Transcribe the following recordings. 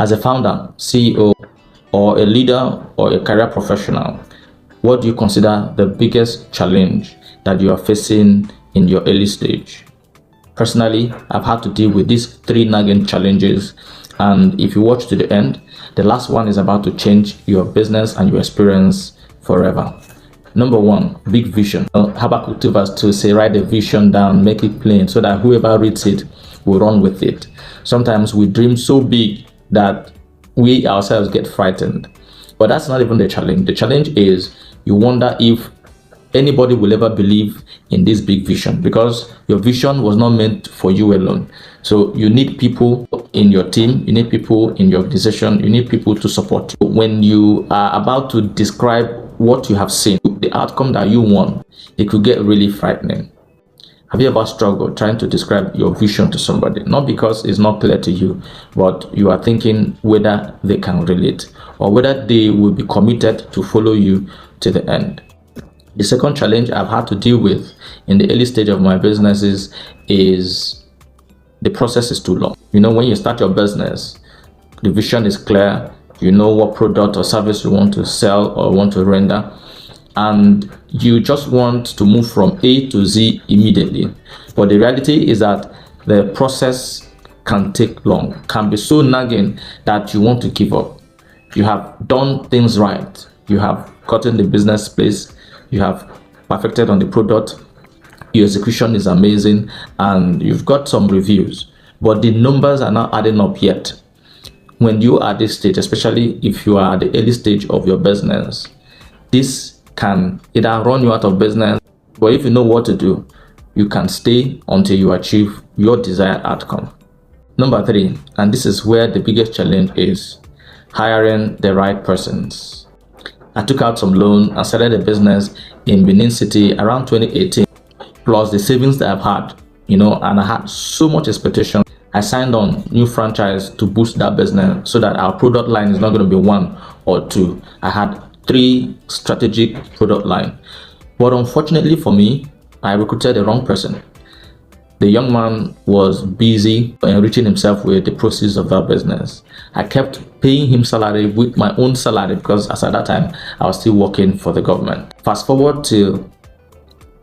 As a founder, CEO, or a leader or a career professional, what do you consider the biggest challenge that you are facing in your early stage? Personally, I've had to deal with these three nagging challenges, and if you watch to the end, the last one is about to change your business and your experience forever. Number one, big vision. Habakkuk 2 verse 2 say, write the vision down, make it plain, so that whoever reads it will run with it. Sometimes we dream so big that we ourselves get frightened. But that's not even the challenge. The challenge is you wonder if anybody will ever believe in this big vision, because your vision was not meant for you alone. So you need people in your team, you need people in your organization, you need people to support you. When you are about to describe what you have seen, the outcome that you want, it could get really frightening. Have you ever struggled trying to describe your vision to somebody? Not because it's not clear to you, but you are thinking whether they can relate or whether they will be committed to follow you to the end. The second challenge I've had to deal with in the early stage of my businesses is the process is too long. You know, when you start your business, the vision is clear, you know what product or service you want to sell or want to render, and you just want to move from A to Z immediately. But the reality is that the process can take long, can be so nagging that you want to give up. You have done things right, you have gotten the business place, you have perfected on the product, your execution is amazing, and you've got some reviews, but the numbers are not adding up yet. When you are at this stage, especially if you are at the early stage of your business, this can either run you out of business, but if you know what to do, you can stay until you achieve your desired outcome. Number three, and this is where the biggest challenge is, hiring the right persons. I took out some loan and started a business in Benin City around 2018, plus the savings that I've had, and I had so much expectation. I signed on new franchise to boost that business so that our product line is not going to be one or two. I had 3 strategic product line, but unfortunately for me, I recruited the wrong person. The young man was busy enriching himself with the proceeds of that business. I kept paying him salary with my own salary because as at that time I was still working for the government. Fast forward to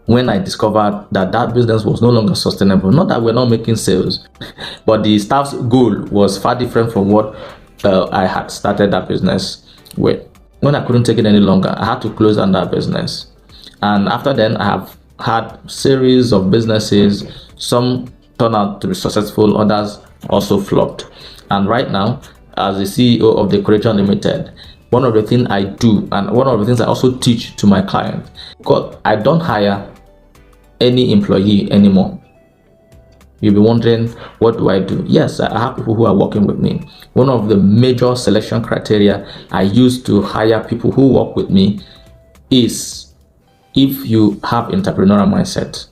when I discovered that that business was no longer sustainable. Not that we're not making sales, but the staff's goal was far different from what I had started that business with. When I couldn't take it any longer, I had to close down that business. And after then, I have had series of businesses. Some turned out to be successful, others also flopped. And right now, as the CEO of the Clinch Limited, one of the things I do, and one of the things I also teach to my clients, because I don't hire any employee anymore. You'll be wondering, what do I do? Yes, I have people who are working with me. One of the major selection criteria I use to hire people who work with me is if you have entrepreneurial mindset.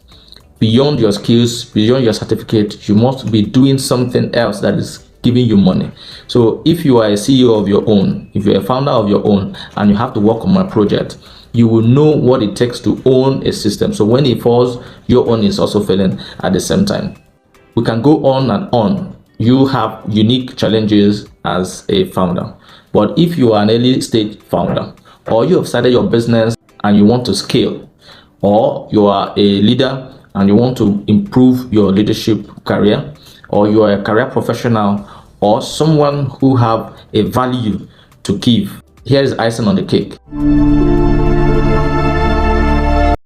Beyond your skills, beyond your certificate, you must be doing something else that is giving you money. So if you are a CEO of your own, if you're a founder of your own, and you have to work on my project, you will know what it takes to own a system. So when it falls, your own is also failing at the same time. We can go on and on. You have unique challenges as a founder. But if you are an early stage founder, or you have started your business and you want to scale, or you are a leader and you want to improve your leadership career, or you are a career professional, or someone who have a value to give, here is icing on the cake.